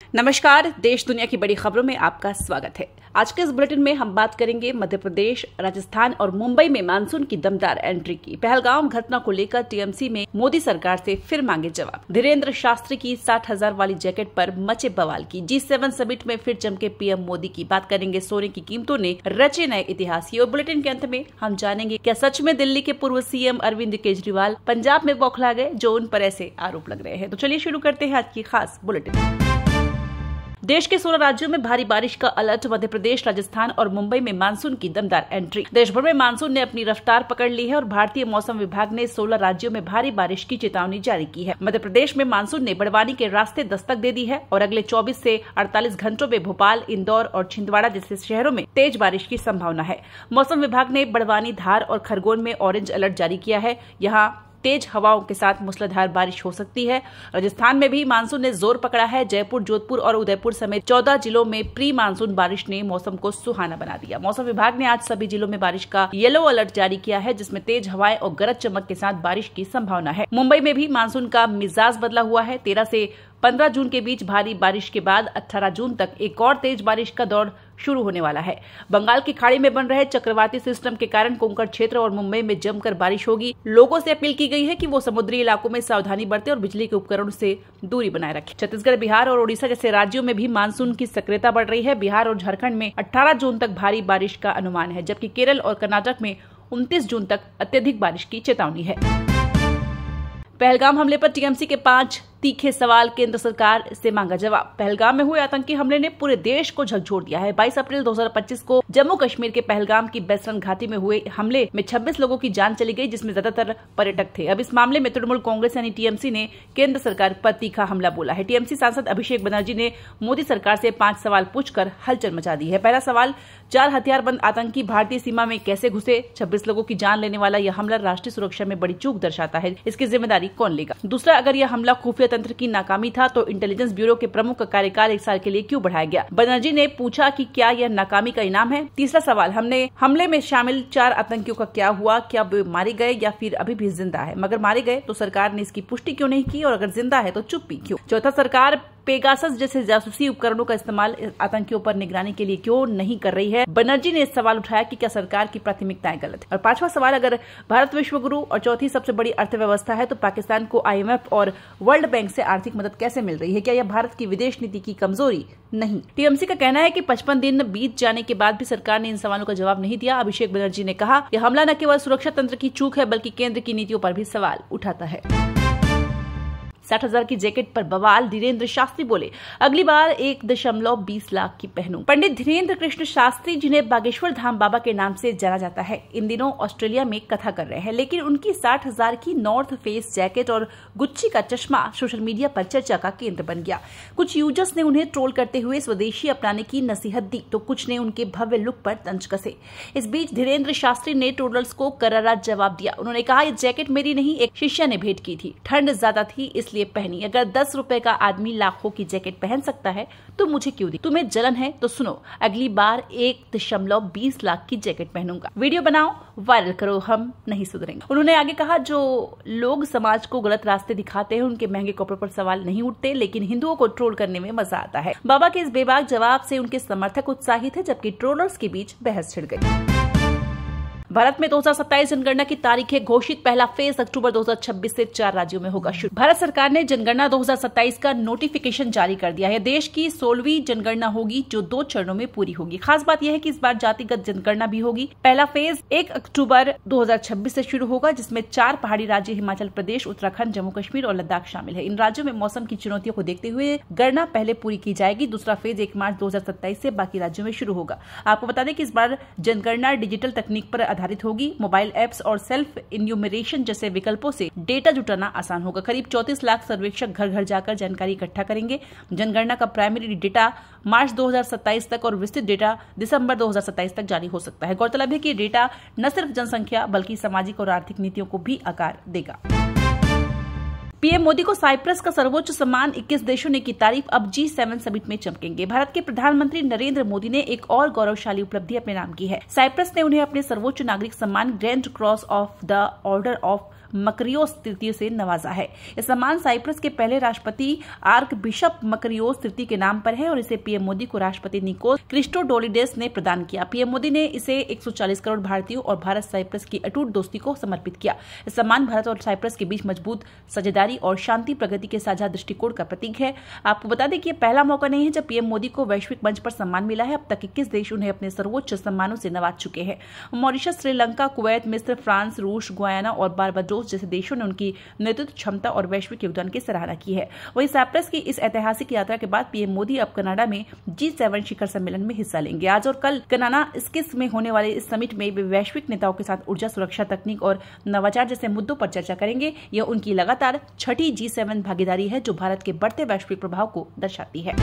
नमस्कार, देश दुनिया की बड़ी खबरों में आपका स्वागत है। आज के इस बुलेटिन में हम बात करेंगे मध्य प्रदेश, राजस्थान और मुंबई में मानसून की दमदार एंट्री की। पहलगाम घटना को लेकर टीएमसी में मोदी सरकार से फिर मांगे जवाब। धीरेन्द्र शास्त्री की 60,000 वाली जैकेट पर मचे बवाल की। G7 समिट में फिर चमके पीएम मोदी की। बात करेंगे सोने की कीमतों ने रचे नए इतिहास की। और बुलेटिन के अंत में हम जानेंगे क्या सच में दिल्ली के पूर्व सीएम अरविंद केजरीवाल पंजाब में बौखला गए, जो उन पर ऐसे आरोप लग रहे हैं। तो चलिए शुरू करते हैं आज की खास बुलेटिन। देश के 16 राज्यों में भारी बारिश का अलर्ट। मध्य प्रदेश, राजस्थान और मुंबई में मानसून की दमदार एंट्री। देश भर में मानसून ने अपनी रफ्तार पकड़ ली है और भारतीय मौसम विभाग ने 16 राज्यों में भारी बारिश की चेतावनी जारी की है। मध्य प्रदेश में मानसून ने बड़वानी के रास्ते दस्तक दे दी है और अगले 24 से 48 घंटों में भोपाल, इंदौर और छिंदवाड़ा जैसे शहरों में तेज बारिश की संभावना है। मौसम विभाग ने बड़वानी, धार और खरगोन में ऑरेंज अलर्ट जारी किया है। यहाँ तेज हवाओं के साथ मूसलाधार बारिश हो सकती है। राजस्थान में भी मानसून ने जोर पकड़ा है। जयपुर, जोधपुर और उदयपुर समेत 14 जिलों में प्री मानसून बारिश ने मौसम को सुहाना बना दिया। मौसम विभाग ने आज सभी जिलों में बारिश का येलो अलर्ट जारी किया है, जिसमें तेज हवाएं और गरज चमक के साथ बारिश की संभावना है। मुंबई में भी मानसून का मिजाज बदला हुआ है। 13 से 15 जून के बीच भारी बारिश के बाद 18 जून तक एक और तेज बारिश का दौर शुरू होने वाला है। बंगाल की खाड़ी में बन रहे चक्रवाती सिस्टम के कारण कोंकण क्षेत्र और मुंबई में जमकर बारिश होगी। लोगों से अपील की गई है कि वो समुद्री इलाकों में सावधानी बरतें और बिजली के उपकरणों से दूरी बनाए रखें। छत्तीसगढ़, बिहार और ओडिशा जैसे राज्यों में भी मानसून की सक्रियता बढ़ रही है। बिहार और झारखंड में 18 जून तक भारी बारिश का अनुमान है, जबकि केरल और कर्नाटक में 29 जून तक अत्यधिक बारिश की चेतावनी है। पहलगाम हमले पर टीएमसी के 5 तीखे सवाल, केंद्र सरकार से मांगा जवाब। पहलगाम में हुए आतंकी हमले ने पूरे देश को झकझोर दिया है। 22 अप्रैल 2025 को जम्मू कश्मीर के पहलगाम की बेसरन घाटी में हुए हमले में 26 लोगों की जान चली गई, जिसमें ज्यादातर पर्यटक थे। अब इस मामले में तृणमूल कांग्रेस यानी टीएमसी ने केंद्र सरकार पर तीखा हमला बोला है। टीएमसी सांसद अभिषेक बनर्जी ने मोदी सरकार से 5 सवाल पूछकर हलचल मचा दी है। पहला सवाल, 4 हथियारबंद आतंकी भारतीय सीमा में कैसे घुसे? 26 लोगों की जान लेने वाला यह हमला राष्ट्रीय सुरक्षा में बड़ी चूक दर्शाता है। इसकी जिम्मेदारी कौन लेगा? दूसरा, अगर यह हमला खुफिया तंत्र की नाकामी था तो इंटेलिजेंस ब्यूरो के प्रमुख का कार्यकाल 1 साल के लिए क्यों बढ़ाया गया? बनर्जी ने पूछा कि क्या यह नाकामी का इनाम है? तीसरा सवाल, हमले में शामिल 4 आतंकियों का क्या हुआ? क्या वे मारे गए या फिर अभी भी जिंदा है? मगर मारे गए तो सरकार ने इसकी पुष्टि क्यों नहीं की, और अगर जिंदा है तो चुप्पी क्यों? चौथा, सरकार पेगासस जैसे जासूसी उपकरणों का इस्तेमाल आतंकियों पर निगरानी के लिए क्यों नहीं कर रही है? बनर्जी ने इस सवाल उठाया कि क्या सरकार की प्राथमिकताएं गलत है? और 5वां सवाल, अगर भारत विश्व गुरु और चौथी सबसे बड़ी अर्थव्यवस्था है तो पाकिस्तान को IMF और वर्ल्ड बैंक से आर्थिक मदद कैसे मिल रही है? क्या यह भारत की विदेश नीति की कमजोरी नहीं? टीएमसी का कहना है कि 55 दिन बीत जाने के बाद भी सरकार ने इन सवालों का जवाब नहीं दिया। अभिषेक बनर्जी ने कहा, यह हमला न केवल सुरक्षा तंत्र की चूक है बल्कि केंद्र की नीतियों पर भी सवाल उठाता है। 60,000 की जैकेट पर बवाल। धीरेन्द्र शास्त्री बोले, अगली बार 1.20 लाख की पहनूं। पंडित धीरेन्द्र कृष्ण शास्त्री, जिन्हें बागेश्वर धाम बाबा के नाम से जाना जाता है, इन दिनों ऑस्ट्रेलिया में कथा कर रहे हैं, लेकिन उनकी 60,000 की नॉर्थ फेस जैकेट और गुच्ची का चश्मा सोशल मीडिया पर चर्चा का केंद्र बन गया। कुछ यूजर्स ने उन्हें ट्रोल करते हुए स्वदेशी अपनाने की नसीहत दी तो कुछ ने उनके भव्य लुक पर तंज कसे। इस बीच धीरेन्द्र शास्त्री ने ट्रोलर्स को करारा जवाब दिया। उन्होंने कहा, यह जैकेट मेरी नहीं, एक शिष्य ने भेंट की थी। ठंड ज्यादा थी इसलिए पहनी। अगर 10 रुपए का आदमी लाखों की जैकेट पहन सकता है तो मुझे क्यों दी? तुम्हें जलन है तो सुनो, अगली बार 1.20 लाख की जैकेट पहनूंगा। वीडियो बनाओ, वायरल करो, हम नहीं सुधरेंगे। उन्होंने आगे कहा, जो लोग समाज को गलत रास्ते दिखाते हैं उनके महंगे कपड़ों पर सवाल नहीं उठते, लेकिन हिंदुओं को ट्रोल करने में मजा आता है। बाबा के इस बेबाक जवाब से उनके समर्थक उत्साहित है, जबकि ट्रोलर्स के बीच बहस छिड़ गई। भारत में 2027 जनगणना की तारीखें घोषित। पहला फेज अक्टूबर 2026 से 4 राज्यों में होगा शुरू। भारत सरकार ने जनगणना 2027 का नोटिफिकेशन जारी कर दिया है। देश की 16वीं जनगणना होगी, जो 2 चरणों में पूरी होगी। खास बात यह है कि इस बार जातिगत जनगणना भी होगी। पहला फेज 1 अक्टूबर 2026 से शुरू होगा, जिसमें 4 पहाड़ी राज्य हिमाचल प्रदेश, उत्तराखंड, जम्मू कश्मीर और लद्दाख शामिल है। इन राज्यों में मौसम की चुनौतियों को देखते हुए गणना पहले पूरी की जाएगी। दूसरा फेज 1 मार्च 2027 से बाकी राज्यों में शुरू होगा। आपको बता दें कि इस बार जनगणना डिजिटल तकनीक पर आधारित होगी। मोबाइल एप्स और सेल्फ इन्यूमरेशन जैसे विकल्पों से डेटा जुटाना आसान होगा। करीब 34 लाख सर्वेक्षक घर घर जाकर जानकारी इकट्ठा करेंगे। जनगणना का प्राइमरी डेटा मार्च 2027 तक और विस्तृत डेटा दिसंबर 2027 तक जारी हो सकता है। गौरतलब है कि डेटा न सिर्फ जनसंख्या बल्कि सामाजिक और आर्थिक नीतियों को भी आकार देगा। पीएम मोदी को साइप्रस का सर्वोच्च सम्मान 21 देशों ने की तारीफ। अब G7 समिट में चमकेंगे। भारत के प्रधानमंत्री नरेंद्र मोदी ने एक और गौरवशाली उपलब्धि अपने नाम की है। साइप्रस ने उन्हें अपने सर्वोच्च नागरिक सम्मान grand cross of the order of Makarios तृतीय से नवाजा है। यह सम्मान साइप्रस के पहले राष्ट्रपति आर्क बिशप मकरियोस तृतीय के नाम पर है और इसे पीएम मोदी को राष्ट्रपति निकोस क्रिस्टोडोलिडेस ने प्रदान किया। पीएम मोदी ने इसे 140 करोड़ भारतीयों और भारत साइप्रस की अटूट दोस्ती को समर्पित किया। यह सम्मान भारत और साइप्रस के बीच मजबूत साझेदारी और शांति प्रगति के साझा दृष्टिकोण का प्रतीक है। आपको बता दें कि यह पहला मौका नहीं है जब पीएम मोदी को वैश्विक मंच पर सम्मान मिला है। अब तक 21 देश उन्हें अपने सर्वोच्च सम्मानों से नवाज चुके हैं। मॉरिशस, श्रीलंका, कुवैत, मिस्र, फ्रांस, रूस, गुयाना और बारबाडोस जैसे देशों ने उनकी नेतृत्व क्षमता और वैश्विक योगदान की सराहना की है। वहीं साइप्रस की इस ऐतिहासिक यात्रा के बाद पीएम मोदी अब कनाडा में G7 शिखर सम्मेलन में हिस्सा लेंगे। आज और कल कनाडा स्किस में होने वाले इस समिट में वे वैश्विक नेताओं के साथ ऊर्जा, सुरक्षा, तकनीक और नवाचार जैसे मुद्दों पर चर्चा करेंगे। यह उनकी लगातार छठी G7 भागीदारी है जो भारत के बढ़ते वैश्विक प्रभाव को दर्शाती है।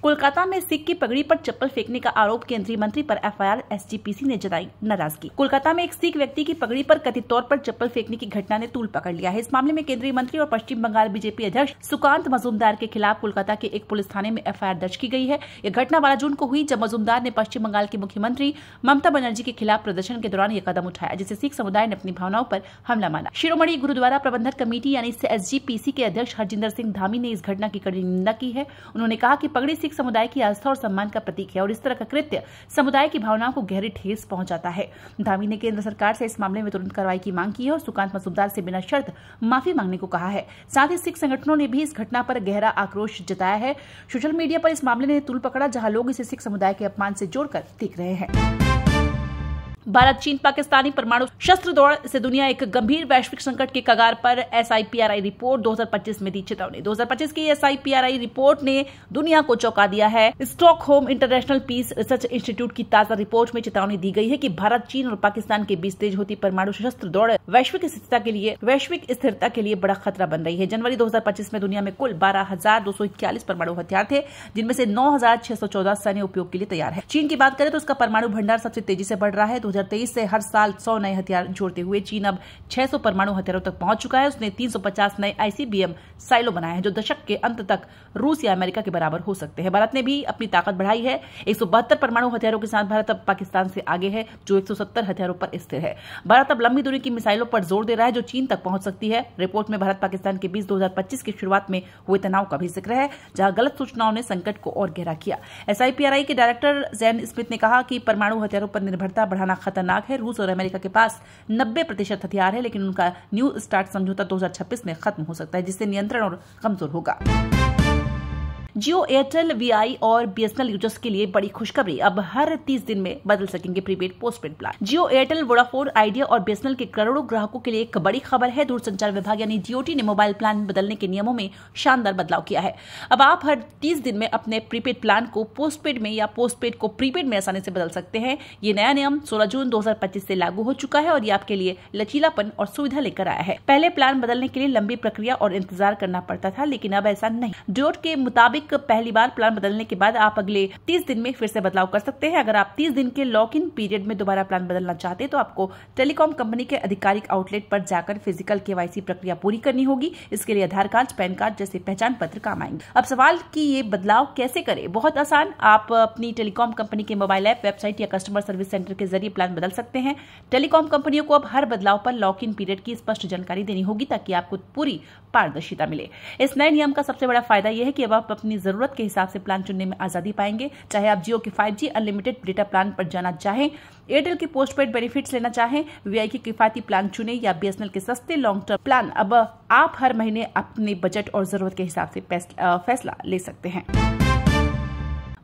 कोलकाता में सिख की पगड़ी पर चप्पल फेंकने का आरोप केंद्रीय मंत्री पर एफआईआर, एसजीपीसी ने जताई नाराजगी। कोलकाता में एक सिख व्यक्ति की पगड़ी पर कथित तौर पर चप्पल फेंकने की घटना ने तूल पकड़ लिया है। इस मामले में केंद्रीय मंत्री और पश्चिम बंगाल बीजेपी अध्यक्ष सुकांत मजूमदार के खिलाफ कोलकाता के एक पुलिस थाने में एफआईआर दर्ज की गई है। यह घटना 12 जून को हुई जब मजूमदार ने पश्चिम बंगाल की मुख्यमंत्री ममता बनर्जी के खिलाफ प्रदर्शन के दौरान यह कदम उठाया, जिससे सिख समुदाय ने अपनी भावनाओं पर हमला माना। शिरोमणि गुरुद्वारा प्रबंधक कमेटी यानी एसजीपीसी के अध्यक्ष हरजिंदर सिंह धामी ने इस घटना की कड़ी निंदा की है। उन्होंने कहा कि पगड़ी सिख समुदाय की आस्था और सम्मान का प्रतीक है और इस तरह का कृत्य समुदाय की भावनाओं को गहरी ठेस पहुंचाता है। धामी ने केंद्र सरकार से इस मामले में तुरंत कार्रवाई की मांग की है और सुकांत मजूमदार से बिना शर्त माफी मांगने को कहा है। साथ ही सिख संगठनों ने भी इस घटना पर गहरा आक्रोश जताया है। सोशल मीडिया पर इस मामले ने तूल पकड़ा जहां लोग इसे सिख समुदाय के अपमान से जोड़कर देख रहे हैं। भारत चीन पाकिस्तानी परमाणु शस्त्र दौड़ से दुनिया एक गंभीर वैश्विक संकट के कगार पर, एसआईपीआरआई रिपोर्ट 2025 में दी चेतावनी। 2025 की एसआईपीआरआई रिपोर्ट ने दुनिया को चौंका दिया है। Stockholm International Peace Research Institute की ताजा रिपोर्ट में चेतावनी दी गई है कि भारत, चीन और पाकिस्तान के बीच तेज होती परमाणु शस्त्र दौड़ वैश्विक स्थिरता के लिए बड़ा खतरा बन रही है। जनवरी 2025 में दुनिया में कुल 12,241 परमाणु हथियार थे, जिनमें से 9,614 सैन्य उपयोग के लिए तैयार है। चीन की बात करें तो उसका परमाणु भंडार सबसे तेजी से बढ़ रहा है। 2023 से हर साल 100 नए हथियार जोड़ते हुए चीन अब 600 परमाणु हथियारों तक पहुंच चुका है। उसने 350 नए आईसीबीएम साइलो बनाए हैं जो दशक के अंत तक रूस या अमेरिका के बराबर हो सकते हैं। भारत ने भी अपनी ताकत बढ़ाई है। 172 परमाणु हथियारों के साथ भारत अब पाकिस्तान से आगे है जो 170 हथियारों पर स्थिर है। भारत अब लंबी दूरी की मिसाइलों पर जोर दे रहा है जो चीन तक पहुंच सकती है। रिपोर्ट में भारत पाकिस्तान के बीच 2025 की शुरुआत में हुए तनाव का भी जिक्र है, जहां गलत सूचनाओं ने संकट को और गहरा किया। एसआईपीआरआई के डायरेक्टर जैन स्मिथ ने कहा कि परमाणु हथियारों पर निर्भरता बढ़ाना खतरनाक है। रूस और अमेरिका के पास 90% हथियार है, लेकिन उनका न्यू स्टार्ट समझौता 2026 में खत्म हो सकता है, जिससे नियंत्रण और कमजोर होगा। जियो, एयरटेल, वीआई और बीएसएनएल यूजर्स के लिए बड़ी खुशखबरी, अब हर 30 दिन में बदल सकेंगे प्रीपेड पोस्टपेड प्लान। जियो, एयरटेल, वोडाफोन आइडिया और बीएसएनएल के करोड़ों ग्राहकों के लिए एक बड़ी खबर है। दूरसंचार विभाग यानी जीओटी ने मोबाइल प्लान बदलने के नियमों में शानदार बदलाव किया है। अब आप हर 30 दिन में अपने प्रीपेड प्लान को पोस्टपेड में या पोस्टपेड को प्रीपेड में आसानी से बदल सकते हैं। ये नया नियम 16 जून 2025 से लागू हो चुका है और ये आपके लिए लचीलापन और सुविधा लेकर आया है। पहले प्लान बदलने के लिए लंबी प्रक्रिया और इंतजार करना पड़ता था, लेकिन अब ऐसा नहीं। डीओटी के मुताबिक पहली बार प्लान बदलने के बाद आप अगले 30 दिन में फिर से बदलाव कर सकते हैं। अगर आप 30 दिन के लॉक इन पीरियड में दोबारा प्लान बदलना चाहते हैं तो आपको टेलीकॉम कंपनी के आधिकारिक आउटलेट पर जाकर फिजिकल केवाईसी प्रक्रिया पूरी करनी होगी। इसके लिए आधार कार्ड, पैन कार्ड जैसे पहचान पत्र काम आएंगे। अब सवाल कि ये बदलाव कैसे करें? बहुत आसान। आप अपनी टेलीकॉम कंपनी के मोबाइल ऐप, वेबसाइट या कस्टमर सर्विस सेंटर के जरिए प्लान बदल सकते हैं। टेलीकॉम कंपनियों को अब हर बदलाव पर लॉक इन पीरियड की स्पष्ट जानकारी देनी होगी ताकि आपको पूरी पारदर्शिता मिले। इस नए नियम का सबसे बड़ा फायदा यह है कि अब आप अपनी जरूरत के हिसाब से प्लान चुनने में आजादी पाएंगे। चाहे आप जियो के 5G अनलिमिटेड डेटा प्लान पर जाना चाहें, एयरटेल के पोस्टपेड बेनिफिट्स लेना चाहें, वीआई के किफायती प्लान चुने या बीएसएनएल के सस्ते लॉन्ग टर्म प्लान, अब आप हर महीने अपने बजट और जरूरत के हिसाब से फैसला ले सकते हैं।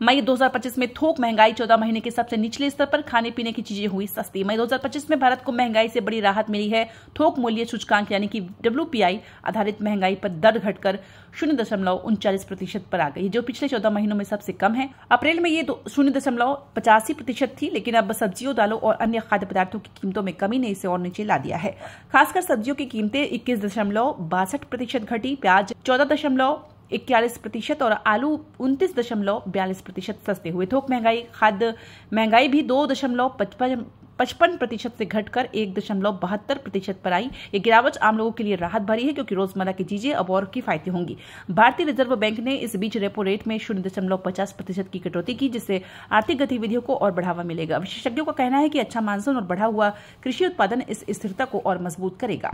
मई 2025 में थोक महंगाई 14 महीने के सबसे निचले स्तर पर, खाने पीने की चीजें हुई सस्ती। मई 2025 में भारत को महंगाई से बड़ी राहत मिली है। थोक मूल्य सूचकांक यानी कि WPI आधारित महंगाई पर दर घटकर 0.39% पर आ गई, जो पिछले 14 महीनों में सबसे कम है। अप्रैल में ये 0.85% थी, लेकिन अब सब्जियों, दालों और अन्य खाद्य पदार्थों की कीमतों में कमी ने इसे और नीचे ला दिया है। खासकर सब्जियों की कीमतें 21.62% घटी, प्याज 14.41% और आलू 29.42% सस्ते हुए। थोक महंगाई, खाद्य महंगाई भी 55% से घटकर 1.72% पर आई। ये गिरावट आम लोगों के लिए राहत भरी है क्योंकि रोजमर्रा की चीजें अब और किफायती होंगी। भारतीय रिजर्व बैंक ने इस बीच रेपो रेट में 0.50% की कटौती की, जिससे आर्थिक गतिविधियों को और बढ़ावा मिलेगा। विशेषज्ञों का कहना है कि अच्छा मानसून और बढ़ा हुआ कृषि उत्पादन इस स्थिरता को और मजबूत करेगा।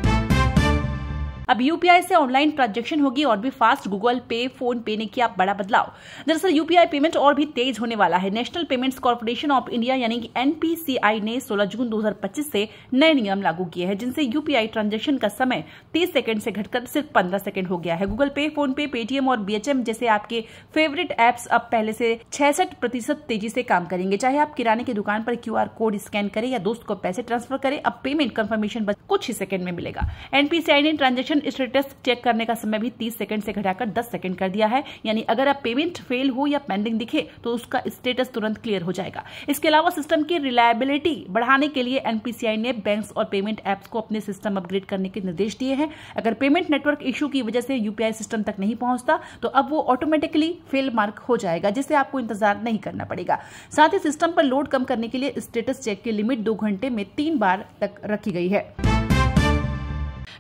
अब यूपीआई से ऑनलाइन ट्रांजैक्शन होगी और भी फास्ट। गूगल पे, फोन पे ने किया बड़ा बदलाव। दरअसल यूपीआई पेमेंट और भी तेज होने वाला है। National payments corporation of India यानी कि एनपीसीआई ने 16 जून 2025 से नए नियम लागू किए हैं, जिनसे यूपीआई ट्रांजैक्शन का समय 30 सेकंड से घटकर सिर्फ 15 सेकंड हो गया है। गूगल पे, फोन पे, पेटीएम और बीएचएम जैसे आपके फेवरेट एप्स अब पहले से 66% तेजी से काम करेंगे। चाहे आप किराने की दुकान पर क्यूआर कोड स्कैन करें या दोस्त को पैसे ट्रांसफर करें, अब पेमेंट कंफर्मेशन बस कुछ ही सेकंड में मिलेगा। एनपीसीआई ने ट्रांजैक्शन स्टेटस चेक करने का समय भी 30 सेकंड से घटाकर 10 सेकंड कर दिया है। यानी अगर आप पेमेंट फेल हो या पेंडिंग दिखे तो उसका स्टेटस तुरंत क्लियर हो जाएगा। इसके अलावा सिस्टम की रिलायबिलिटी बढ़ाने के लिए एनपीसीआई ने बैंक्स और पेमेंट एप्स को अपने सिस्टम अपग्रेड करने के निर्देश दिए हैं। अगर पेमेंट नेटवर्क इश्यू की वजह से यूपीआई सिस्टम तक नहीं पहुंचता तो अब वो ऑटोमेटिकली फेल मार्क हो जाएगा, जिससे आपको इंतजार नहीं करना पड़ेगा। साथ ही सिस्टम पर लोड कम करने के लिए स्टेटस चेक की लिमिट 2 घंटे में 3 बार तक रखी गई है।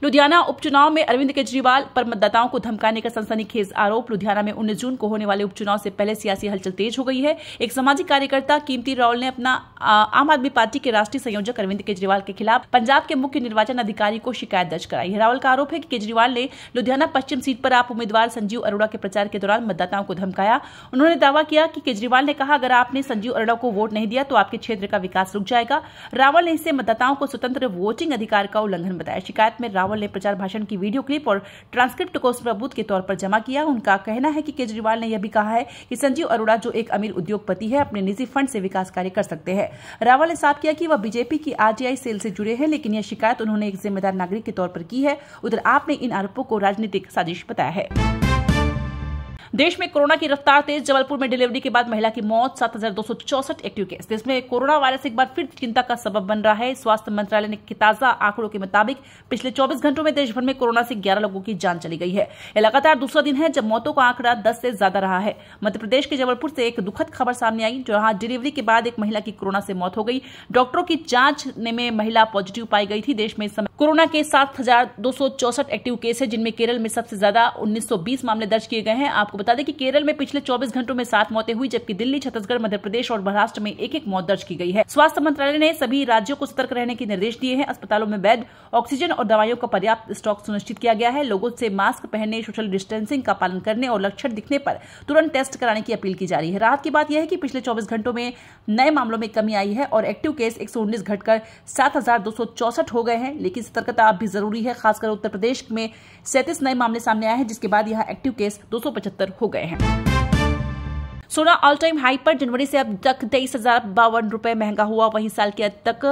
लुधियाना उपचुनाव में अरविंद केजरीवाल पर मतदाताओं को धमकाने का सनसनीखेज आरोप। लुधियाना में 19 जून को होने वाले उपचुनाव से पहले सियासी हलचल तेज हो गई है। एक सामाजिक कार्यकर्ता कीमती रावल ने अपना आम आदमी पार्टी के राष्ट्रीय संयोजक अरविंद केजरीवाल के खिलाफ पंजाब के मुख्य निर्वाचन अधिकारी को शिकायत दर्ज कराई है। रावल का आरोप है कि केजरीवाल ने लुधियाना पश्चिम सीट पर आप उम्मीदवार संजीव अरोड़ा के प्रचार के दौरान मतदाताओं को धमकाया। उन्होंने दावा किया कि केजरीवाल ने कहा, अगर आपने संजीव अरोड़ा को वोट नहीं दिया तो आपके क्षेत्र का विकास रुक जाएगा। रावल ने इसे मतदाताओं को स्वतंत्र वोटिंग अधिकार का उल्लंघन बताया। शिकायत में रावल ने प्रचार भाषण की वीडियो क्लिप और ट्रांसक्रिप्ट को सबूत के तौर पर जमा किया। उनका कहना है कि केजरीवाल ने यह भी कहा है कि संजीव अरोड़ा जो एक अमीर उद्योगपति है, अपने निजी फंड से विकास कार्य कर सकते हैं। रावल ने साफ किया कि वह बीजेपी की आरटीआई सेल से जुड़े हैं, लेकिन यह शिकायत उन्होंने एक जिम्मेदार नागरिक के तौर पर की है। उधर आपने इन आरोपों को राजनीतिक साजिश बताया है। देश में कोरोना की रफ्तार तेज। जबलपुर में डिलीवरी के बाद महिला की मौत, 7,264 एक्टिव केस। देश में कोरोना वायरस एक बार फिर चिंता का सबब बन रहा है। स्वास्थ्य मंत्रालय के ताजा आंकड़ों के मुताबिक पिछले 24 घंटों में देश भर में कोरोना से 11 लोगों की जान चली गई है। यह लगातार दूसरा दिन है जब मौतों का आंकड़ा 10 से ज्यादा रहा है। मध्य प्रदेश के जबलपुर से एक दुखद खबर सामने आई, जहां डिलीवरी के बाद एक महिला की कोरोना से मौत हो गई। डॉक्टरों की जांच में महिला पॉजिटिव पाई गई थी। देश में इस समय कोरोना के 7,264 एक्टिव केस है, जिनमें केरल में सबसे ज्यादा 1920 मामले दर्ज किए गए हैं। आपको बता दें कि केरल में पिछले 24 घंटों में 7 मौतें हुई, जबकि दिल्ली, छत्तीसगढ़, मध्य प्रदेश और महाराष्ट्र में एक मौत दर्ज की गई है। स्वास्थ्य मंत्रालय ने सभी राज्यों को सतर्क रहने के निर्देश दिए हैं। अस्पतालों में बेड, ऑक्सीजन और दवाइयों का पर्याप्त स्टॉक सुनिश्चित किया गया है। लोगों से मास्क पहनने, सोशल डिस्टेंसिंग का पालन करने और लक्षण दिखने पर तुरंत टेस्ट कराने की अपील की जा रही है। राहत की बात यह है कि पिछले 24 घंटों में नए मामलों में कमी आई है और एक्टिव केस 119 घटकर 7,264 हो गए हैं। लेकिन सतर्कता अब भी जरूरी है। खासकर उत्तर प्रदेश में 37 नए मामले सामने आए हैं, जिसके बाद यहां एक्टिव केस 275 हो गए हैं। सोना ऑल टाइम हाई पर। जनवरी से अब तक 23,052 रुपए महंगा हुआ। वहीं साल के अंत तक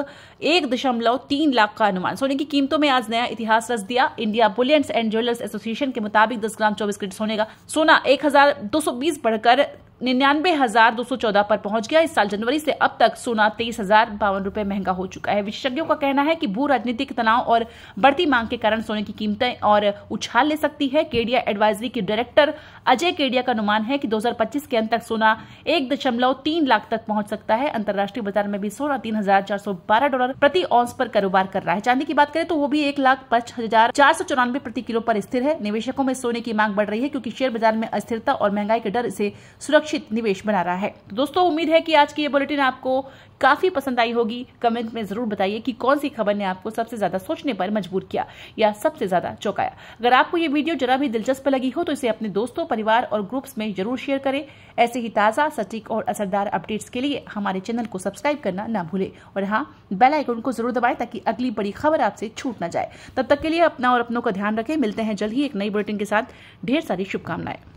1.3 लाख का अनुमान। सोने की कीमतों में आज नया इतिहास रच दिया। India Boolean and jewellers association के मुताबिक 10 ग्राम 24 कैरेट सोने का सोना 1,220 बढ़कर 99,214 पर पहुंच गया। इस साल जनवरी से अब तक सोना 23,052 रुपए महंगा हो चुका है। विशेषज्ञों का कहना है कि भू राजनीतिक तनाव और बढ़ती मांग के कारण सोने की कीमतें और उछाल ले सकती है। केडिया एडवाइजरी के डायरेक्टर अजय केडिया का अनुमान है कि 2025 के अंत तक सोना 1.3 लाख तक पहुंच सकता है। अंतर्राष्ट्रीय बाजार में भी सोना $3,412 प्रति औंस पर कारोबार कर रहा है। चांदी की बात करें तो वो भी 1,05,494 प्रति किलो पर स्थिर है। निवेशकों में सोने की मांग बढ़ रही है क्योंकि शेयर बाजार में अस्थिरता और महंगाई के डर इसे सुरक्षित निवेश बना रहा है। तो दोस्तों, उम्मीद है कि आज की ये बुलेटिन आपको काफी पसंद आई होगी। कमेंट में जरूर बताइए कि कौन सी खबर ने आपको सबसे ज्यादा सोचने पर मजबूर किया या सबसे ज्यादा चौंकाया। अगर आपको ये वीडियो जरा भी दिलचस्प लगी हो तो इसे अपने दोस्तों, परिवार और ग्रुप्स में जरूर शेयर करें। ऐसे ही ताजा, सटीक और असरदार अपडेट्स के लिए हमारे चैनल को सब्सक्राइब करना ना भूलें और हाँ, बेल आइकन को जरूर दबाएं ताकि अगली बड़ी खबर आपसे छूट ना जाए। तब तक के लिए अपना और अपनों का ध्यान रखें। मिलते हैं जल्द ही एक नई बुलेटिन के साथ। ढेर सारी शुभकामनाएं।